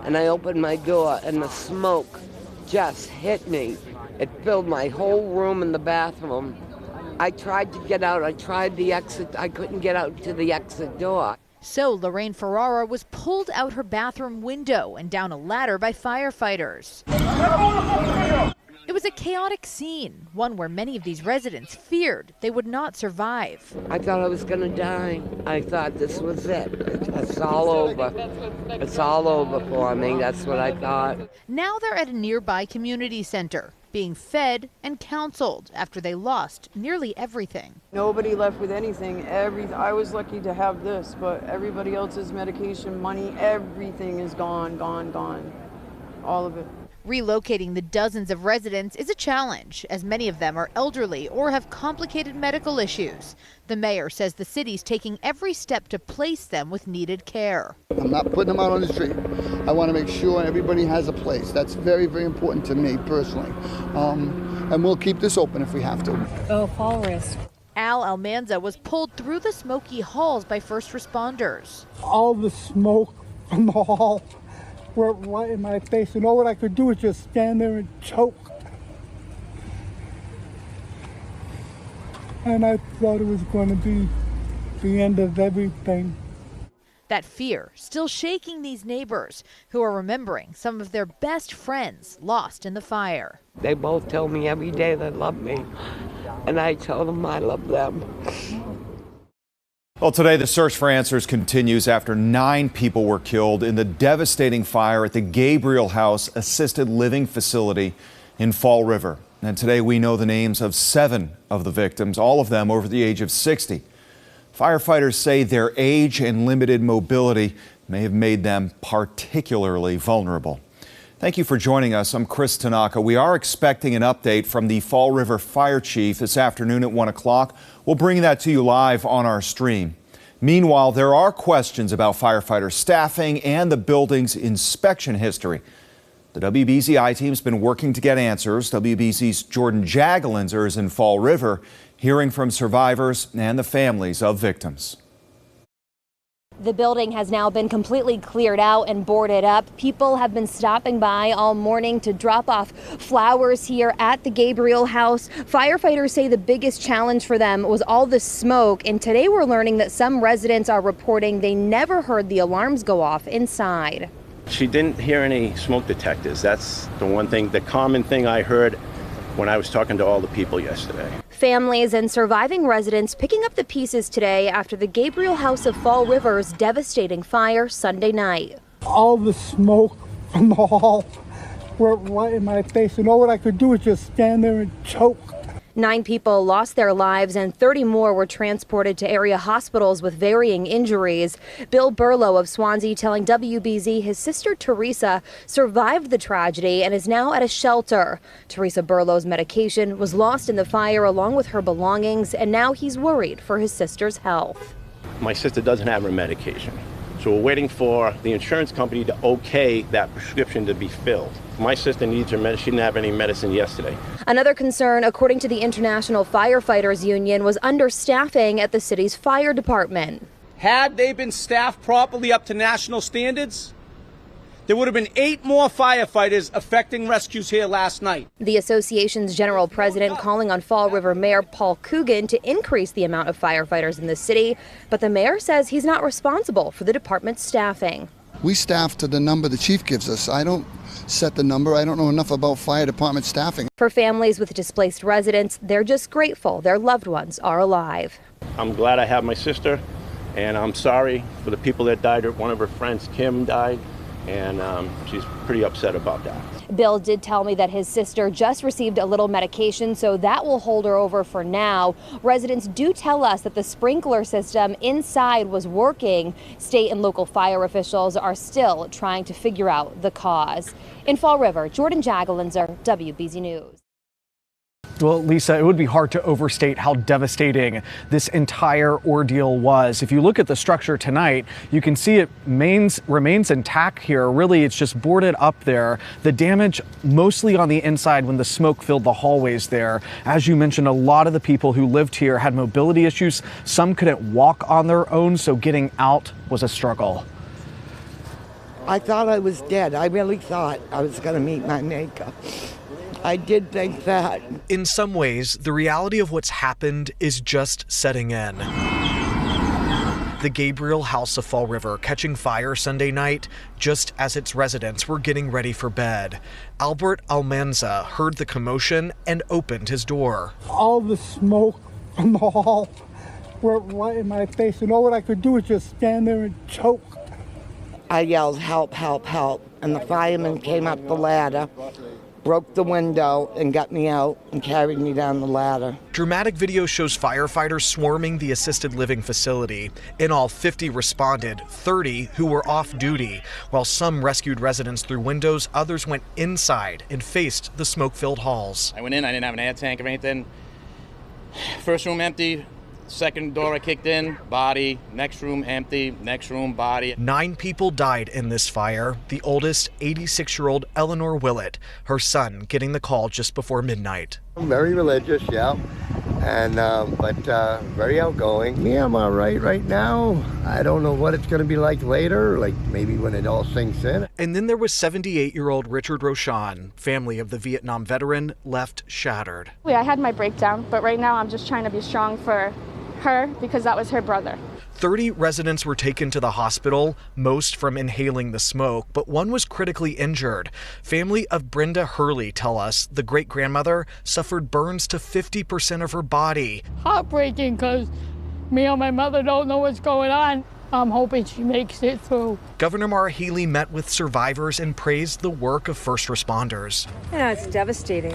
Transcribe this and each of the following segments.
and I opened my door, and the smoke just hit me. It filled my whole room and the bathroom. I tried to get out. I tried the exit. I couldn't get out to the exit door. So Lorraine Ferrara was pulled out her bathroom window and down a ladder by firefighters. It was a chaotic scene, one where many of these residents feared they would not survive. I thought I was going to die. I thought this was it. It's all over. It's all over for me. That's what I thought. Now they're at a nearby community center, being fed and counseled after they lost nearly everything. Nobody left with anything. I was lucky to have this, but everybody else's medication, money, everything is gone, gone, gone. All of it. Relocating the dozens of residents is a challenge, as many of them are elderly or have complicated medical issues. The mayor says the city's taking every step to place them with needed care. I'm not putting them out on the street. I want to make sure everybody has a place. That's very, very important to me personally. And we'll keep this open if we have to. Oh, fall risk. Al Almanza was pulled through the smoky halls by first responders. All the smoke from the hall were right in my face, and all what I could do was just stand there and choke. And I thought it was going to be the end of everything. That fear still shaking these neighbors who are remembering some of their best friends lost in the fire. They both tell me every day they love me, and I tell them I love them. Well, today the search for answers continues after 9 people were killed in the devastating fire at the Gabriel House assisted living facility in Fall River. And today we know the names of 7 of the victims, all of them over the age of 60. Firefighters say their age and limited mobility may have made them particularly vulnerable. Thank you for joining us. I'm Chris Tanaka. We are expecting an update from the Fall River Fire Chief this afternoon at 1 o'clock. We'll bring that to you live on our stream. Meanwhile, there are questions about firefighter staffing and the building's inspection history. The WBZI team's been working to get answers. WBZ's Jordan Jagalinzer is in Fall River, hearing from survivors and the families of victims. The building has now been completely cleared out and boarded up. People have been stopping by all morning to drop off flowers here at the Gabriel House. Firefighters say the biggest challenge for them was all the smoke, and today we're learning that some residents are reporting they never heard the alarms go off inside. She didn't hear any smoke detectors. That's the one thing, the common thing I heard when I was talking to all the people yesterday. Families and surviving residents picking up the pieces today after the Gabriel House of Fall River's devastating fire Sunday night. All the smoke from the hall were right in my face, and all what I could do was just stand there and choke. 9 people lost their lives and 30 more were transported to area hospitals with varying injuries. Bill Burlow of Swansea telling WBZ his sister Teresa survived the tragedy and is now at a shelter. Teresa Burlow's medication was lost in the fire along with her belongings, and now he's worried for his sister's health. My sister doesn't have her medication, so we're waiting for the insurance company to okay that prescription to be filled. My sister needs her medicine. She didn't have any medicine yesterday. Another concern, according to the International Firefighters Union, was understaffing at the city's fire department. Had they been staffed properly up to national standards, there would have been 8 more firefighters effecting rescues here last night. The association's general president calling on Fall River Mayor Paul Coogan to increase the amount of firefighters in the city, but the mayor says he's not responsible for the department's staffing. We staff to the number the chief gives us. I don't set the number. I don't know enough about fire department staffing. For families with displaced residents, they're just grateful their loved ones are alive. I'm glad I have my sister, and I'm sorry for the people that died. One of her friends, Kim, died, and she's pretty upset about that. Bill did tell me that his sister just received a little medication, so that will hold her over for now. Residents do tell us that the sprinkler system inside was working. State and local fire officials are still trying to figure out the cause. In Fall River, Jordan Jagalinzer, WBZ News. Well, Lisa, it would be hard to overstate how devastating this entire ordeal was. If you look at the structure tonight, you can see it remains intact here. Really, it's just boarded up there. The damage mostly on the inside when the smoke filled the hallways there. As you mentioned, a lot of the people who lived here had mobility issues. Some couldn't walk on their own, so getting out was a struggle. I thought I was dead. I really thought I was going to meet my maker. I did think that. In some ways, the reality of what's happened is just setting in. The Gabriel House of Fall River catching fire Sunday night just as its residents were getting ready for bed. Albert Almanza heard the commotion and opened his door. All the smoke from the hall were right in my face, and all that I could do was just stand there and choke. I yelled, help, help, help, and the fireman came up the ladder, broke the window, and got me out and carried me down the ladder. Dramatic video shows firefighters swarming the assisted living facility. In all, 50 responded, 30 who were off duty. While some rescued residents through windows, others went inside and faced the smoke-filled halls. I went in, I didn't have an air tank or anything. First room empty. Second door I kicked in, body. Next room empty, next room body. 9 people died in this fire. The oldest, 86-year-old Eleanor Willett, her son getting the call just before midnight. I'm very religious, yeah, and but very outgoing. Me, I'm all right now. I don't know what it's going to be like later, like maybe when it all sinks in. And then there was 78-year-old Richard Roshan, family of the Vietnam veteran, left shattered. I had my breakdown, but right now I'm just trying to be strong for her because that was her brother. 30 residents were taken to the hospital, most from inhaling the smoke, but one was critically injured. Family of Brenda Hurley tell us the great-grandmother suffered burns to 50% of her body. Heartbreaking because me and my mother don't know what's going on. I'm hoping she makes it through. Governor Maura Healey met with survivors and praised the work of first responders. Yeah, it's devastating.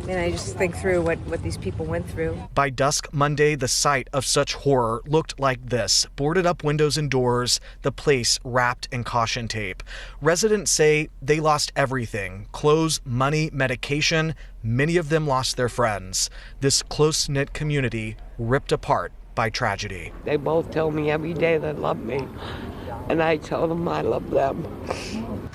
And I just think through what these people went through. By dusk Monday, the site of such horror looked like this. Boarded up windows and doors, the place wrapped in caution tape. Residents say they lost everything: clothes, money, medication. Many of them lost their friends. This close-knit community ripped apart by tragedy. They both tell me every day they love me, and I tell them I love them.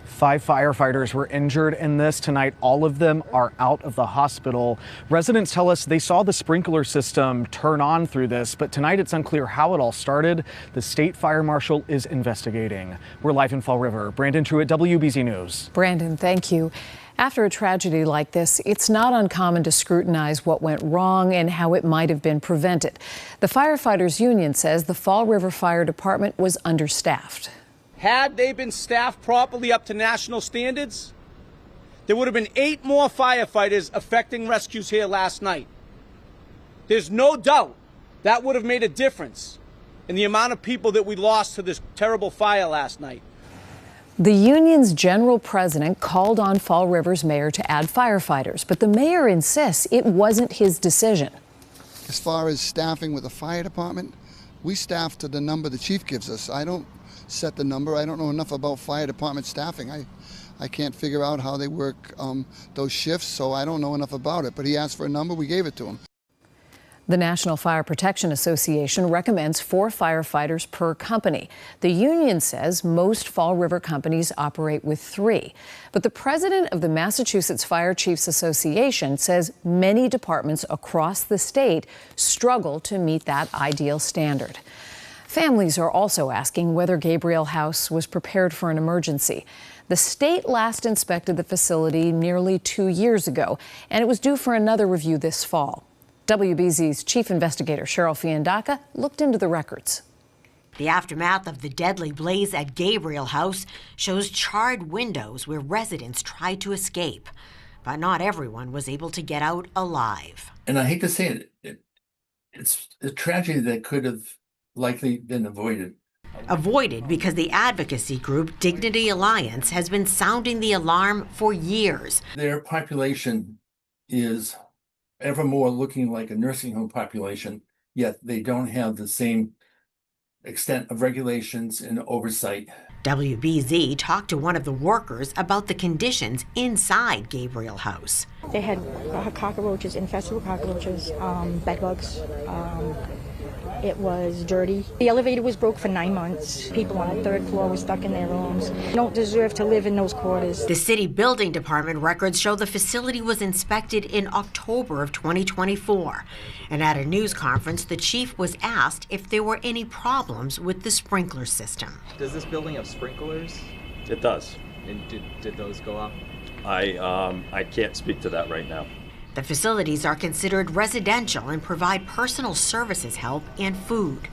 5 firefighters were injured in this tonight. All of them are out of the hospital. Residents tell us they saw the sprinkler system turn on through this, but tonight it's unclear how it all started. The state fire marshal is investigating. We're live in Fall River. Brandon Truitt, WBZ News. Brandon, thank you. After a tragedy like this, it's not uncommon to scrutinize what went wrong and how it might have been prevented. The firefighters union says the Fall River Fire Department was understaffed. Had they been staffed properly up to national standards, there would have been 8 more firefighters effecting rescues here last night. There's no doubt that would have made a difference in the amount of people that we lost to this terrible fire last night. The union's general president called on Fall River's mayor to add firefighters, but the mayor insists it wasn't his decision. As far as staffing with the fire department, we staff to the number the chief gives us. I don't set the number. I don't know enough about fire department staffing. I can't figure out how they work those shifts, so I don't know enough about it. But he asked for a number, we gave it to him. The National Fire Protection Association recommends 4 firefighters per company. The union says most Fall River companies operate with 3. But the president of the Massachusetts Fire Chiefs Association says many departments across the state struggle to meet that ideal standard. Families are also asking whether Gabriel House was prepared for an emergency. The state last inspected the facility nearly 2 years ago, and it was due for another review this fall. WBZ's chief investigator Cheryl Fiandaca looked into the records. The aftermath of the deadly blaze at Gabriel House shows charred windows where residents tried to escape. But not everyone was able to get out alive. And I hate to say it, it's a tragedy that could have likely been avoided. Avoided because the advocacy group Dignity Alliance has been sounding the alarm for years. Their population is ever more looking like a nursing home population, yet they don't have the same extent of regulations and oversight. WBZ talked to one of the workers about the conditions inside Gabriel House. They had cockroaches, infested with cockroaches, bed bugs, It was dirty. The elevator was broke for 9 months. People on the 3rd floor were stuck in their rooms. They don't deserve to live in those quarters. The city building department records show the facility was inspected in October of 2024. And at a news conference, the chief was asked if there were any problems with the sprinkler system. Does this building have sprinklers? It does. And did those go off? I can't speak to that right now. The facilities are considered residential and provide personal services help and food.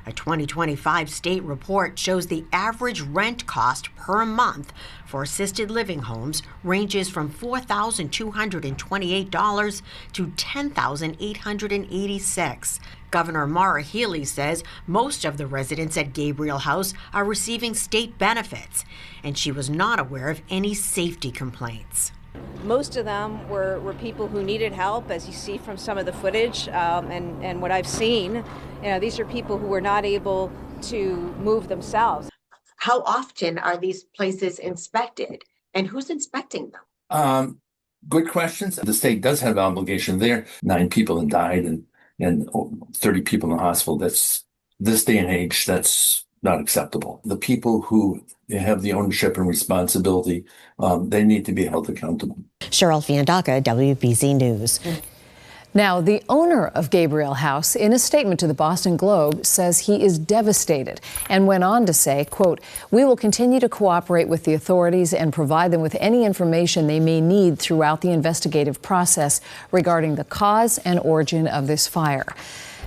A 2025 state report shows the average rent cost per month for assisted living homes ranges from $4,228 to $10,886. Governor Maura Healey says most of the residents at Gabriel House are receiving state benefits, and she was not aware of any safety complaints. Most of them were people who needed help, as you see from some of the footage and what I've seen. These are people who were not able to move themselves. How often are these places inspected, and who's inspecting them? Good questions. The state does have an obligation there. 9 people have died and 30 people in the hospital. That's this day and age, that's not acceptable. The people who have the ownership and responsibility, they need to be held accountable. Cheryl Fiandaca, WBZ News. Now, the owner of Gabriel House, in a statement to the Boston Globe, says he is devastated and went on to say, quote, "We will continue to cooperate with the authorities and provide them with any information they may need throughout the investigative process regarding the cause and origin of this fire."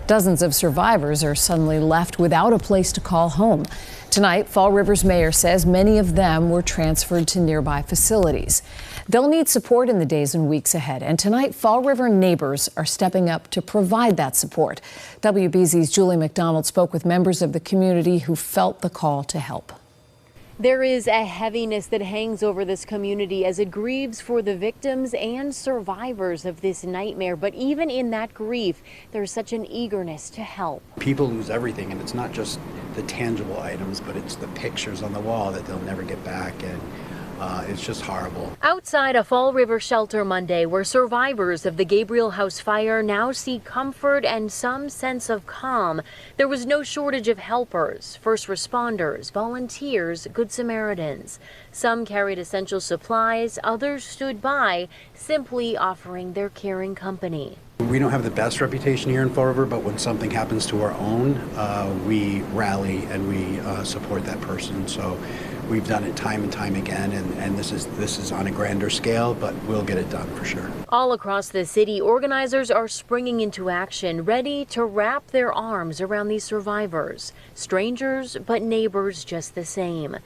Dozens of survivors are suddenly left without a place to call home. Tonight, Fall River's mayor says many of them were transferred to nearby facilities. They'll need support in the days and weeks ahead, and tonight, Fall River neighbors are stepping up to provide that support. WBZ's Julie McDonald spoke with members of the community who felt the call to help. There is a heaviness that hangs over this community as it grieves for the victims and survivors of this nightmare. But even in that grief, there's such an eagerness to help. People lose everything, and it's not just the tangible items, but it's the pictures on the wall that they'll never get back, and it's just horrible. Outside a Fall River shelter Monday, where survivors of the Gabriel House fire now seek comfort and some sense of calm, there was no shortage of helpers, first responders, volunteers, Good Samaritans. Some carried essential supplies, others stood by, simply offering their caring company. We don't have the best reputation here in Fall River, but when something happens to our own, we rally and we support that person. So we've done it time and time again, and this is on a grander scale, but we'll get it done for sure. All across the city, organizers are springing into action, ready to wrap their arms around these survivors. Strangers, but neighbors just the same.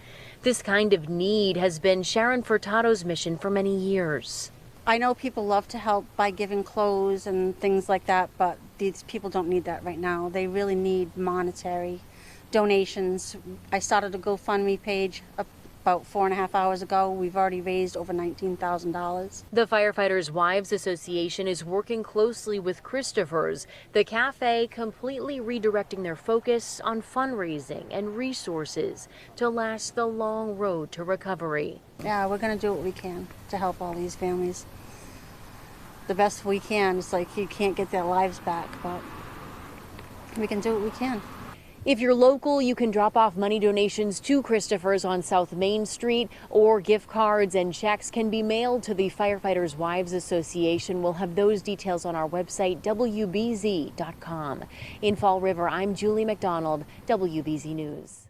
This kind of need has been Sharon Furtado's mission for many years. I know people love to help by giving clothes and things like that, but these people don't need that right now. They really need monetary donations. I started a GoFundMe page about 4.5 hours ago. We've already raised over $19,000. The Firefighters' Wives Association is working closely with Christopher's, the cafe, completely redirecting their focus on fundraising and resources to last the long road to recovery. Yeah, we're going to do what we can to help all these families. The best we can. It's like you can't get their lives back, but we can do what we can. If you're local, you can drop off money donations to Christopher's on South Main Street, or gift cards and checks can be mailed to the Firefighters' Wives Association. We'll have those details on our website, WBZ.com. In Fall River, I'm Julie McDonald, WBZ News.